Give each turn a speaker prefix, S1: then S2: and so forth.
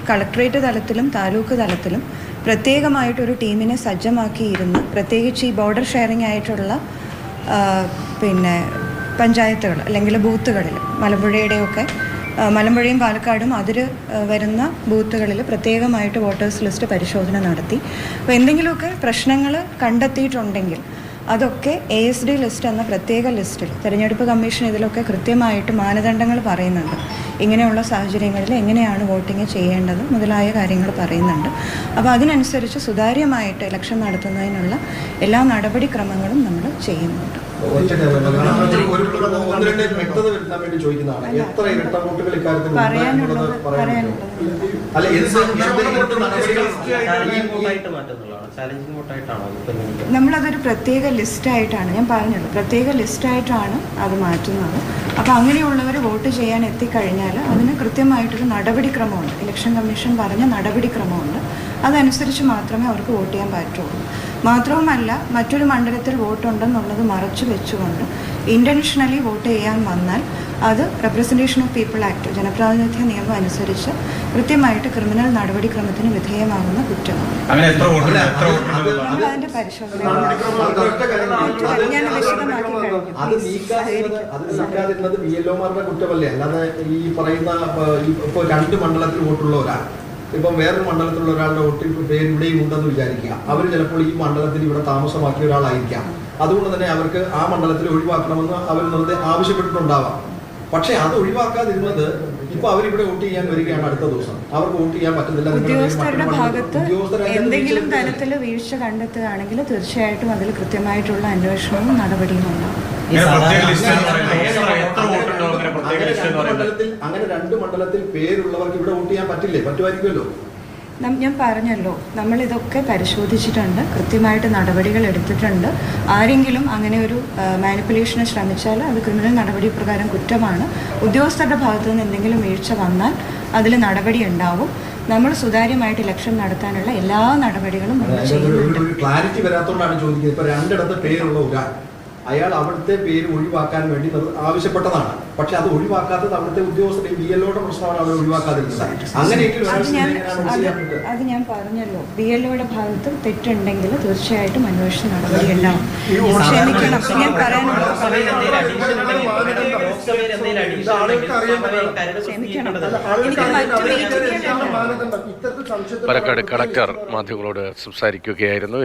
S1: Collectorate തലത്തിലും താലൂക്ക് തലത്തിലും പ്രത്യേകമായിട്ടൊരു ടീമിനെ സജ്ജമാക്കിയിരുന്ന്, പ്രത്യേകിച്ച് ഈ ബോർഡർ ഷെയറിംഗ് ആയിട്ടുള്ള പഞ്ചായത്തുകൾ അല്ലെങ്കിൽ ബൂത്തുകളിൽ മലമ്പുഴയും പാലക്കാടും അതിൽ വരുന്ന ബൂത്തുകളിൽ പ്രത്യേകമായിട്ട് വോട്ടേഴ്സ് ലിസ്റ്റ് പരിശോധന നടത്തി. അപ്പോൾ എന്തെങ്കിലുമൊക്കെ പ്രശ്നങ്ങൾ കണ്ടെത്തിയിട്ടുണ്ടെങ്കിൽ അതൊക്കെ ASD ലിസ്റ്റ് എന്ന പ്രത്യേക ലിസ്റ്റിൽ തെരഞ്ഞെടുപ്പ് കമ്മീഷൻ ഇതിലൊക്കെ കൃത്യമായിട്ട് മാനദണ്ഡങ്ങൾ പറയുന്നുണ്ട്. ഇങ്ങനെയുള്ള സാഹചര്യങ്ങളിൽ എങ്ങനെയാണ് വോട്ടിംഗ് ചെയ്യേണ്ടത് മുതലായ കാര്യങ്ങൾ പറയുന്നുണ്ട്. അപ്പോൾ അതിനനുസരിച്ച് സുതാര്യമായിട്ട് ഇലക്ഷൻ നടത്തുന്നതിനുള്ള എല്ലാ നടപടിക്രമങ്ങളും നമ്മൾ ചെയ്യുന്നുണ്ട്. നമ്മളതൊരു പ്രത്യേക ലിസ്റ്റായിട്ടാണ്, ഞാൻ പറഞ്ഞത്, പ്രത്യേക ലിസ്റ്റായിട്ടാണ് അത് മാറ്റുന്നത്. അപ്പോൾ അങ്ങനെയുള്ളവർ വോട്ട് ചെയ്യാൻ എത്തിക്കഴിഞ്ഞാൽ അതിന് കൃത്യമായിട്ടൊരു നടപടിക്രമമുണ്ട്. ഇലക്ഷൻ കമ്മീഷൻ പറഞ്ഞ നടപടിക്രമമുണ്ട്. അതനുസരിച്ച് മാത്രമേ അവർക്ക് വോട്ട് ചെയ്യാൻ പറ്റുള്ളൂ. മാത്രവുമല്ല, മറ്റൊരു മണ്ഡലത്തിൽ വോട്ടുണ്ടെന്നുള്ളത് മറച്ചു വെച്ചുകൊണ്ട് ഇൻറ്റൻഷനലി വോട്ട് ചെയ്യാൻ വന്നാൽ അത് റെപ്രസെൻറ്റേഷൻ ഓഫ് പീപ്പിൾ ആക്ട്, ജനപ്രാതിനിധ്യ നിയമം അനുസരിച്ച് കൃത്യമായിട്ട് ക്രിമിനൽ നടപടിക്രമത്തിന് വിധേയമാകുന്ന കുറ്റമാണ്. അതിന്റെ പരിശോധന ഞാൻ വിശദമാക്കി
S2: കുറ്റമല്ലേ? അല്ലാതെ ഈ പറയുന്ന ഇപ്പോൾ 2 മണ്ഡലത്തിൽ വോട്ടുള്ള ഒരാൾ ഇപ്പം വേറൊരു മണ്ഡലത്തിലുള്ള ഒരാളുടെ വോട്ടിൽ പേര് ഇവിടെയും ഉണ്ടെന്ന് വിചാരിക്കുക. അവർ ചിലപ്പോൾ ഈ മണ്ഡലത്തിൽ ഇവിടെ താമസമാക്കിയ ഒരാളായിരിക്കാം. അതുകൊണ്ട് തന്നെ അവർക്ക് ആ മണ്ഡലത്തിൽ ഒഴിവാക്കണമെന്ന് അവർ ആവശ്യപ്പെട്ടിട്ടുണ്ടാവാം. പക്ഷെ അത് ഒഴിവാക്കാതിരുന്നത് ഇപ്പൊ അവരിവിടെ വോട്ട് ചെയ്യാൻ വരികയാണ്. അടുത്ത ദിവസം അവർക്ക് വോട്ട് ചെയ്യാൻ പറ്റുന്നില്ല.
S1: ഉദ്യോഗസ്ഥരുടെ ഭാഗത്ത് എന്തെങ്കിലും തരത്തിൽ വീഴ്ച കണ്ടെത്തുകയാണെങ്കിൽ തീർച്ചയായിട്ടും അതിൽ കൃത്യമായിട്ടുള്ള അന്വേഷണവും നടപടിയും ഉണ്ടാവും.
S2: അങ്ങനെ 2 മണ്ഡലത്തിൽ പേരുള്ളവർക്ക് ഇവിടെ വോട്ട് ചെയ്യാൻ പറ്റില്ലേ? പറ്റുമായിരിക്കുമല്ലോ.
S1: ഞാൻ പറഞ്ഞല്ലോ, നമ്മളിതൊക്കെ പരിശോധിച്ചിട്ടുണ്ട്, കൃത്യമായിട്ട് നടപടികൾ എടുത്തിട്ടുണ്ട്. ആരെങ്കിലും അങ്ങനെ ഒരു മാനിപ്പുലേഷന് ശ്രമിച്ചാൽ അത് ക്രിമിനൽ നടപടി പ്രകാരം കുറ്റമാണ്. ഉദ്യോഗസ്ഥരുടെ ഭാഗത്തു നിന്ന് എന്തെങ്കിലും വീഴ്ച വന്നാൽ അതിൽ നടപടി ഉണ്ടാവും. നമ്മൾ സുതാര്യമായിട്ട് ഇലക്ഷൻ നടത്താനുള്ള എല്ലാ നടപടികളും
S2: ക്ലാരിറ്റി വരാത്തതുകൊണ്ടാണ് ചോദിക്കുന്നത്. ഇപ്പൊ 2 പേരുള്ള ഒരാൾ അയാൾ അവിടുത്തെ പേര് ഒഴിവാക്കാൻ വേണ്ടി ആവശ്യപ്പെട്ടതാണ്. പക്ഷെ അത് ഒഴിവാക്കാത്തത് അവിടുത്തെ ഉദ്യോഗസ്ഥരുടെ BLOയുടെ പ്രശ്നമാണ്. അവർ ഒഴിവാക്കാതിരുന്നത്.
S1: അത് ഞാൻ പറഞ്ഞല്ലോ, BLOയുടെ ഭാഗത്ത് തെറ്റുണ്ടെങ്കിൽ തീർച്ചയായിട്ടും അന്വേഷണ നടപടി ഉണ്ടാവും. ക്ഷമിക്കണം, ഞാൻ പറയാനുള്ളത്
S3: പാലക്കാട് കളക്ടർ മാധ്യമങ്ങളോട് സംസാരിക്കുകയായിരുന്നു.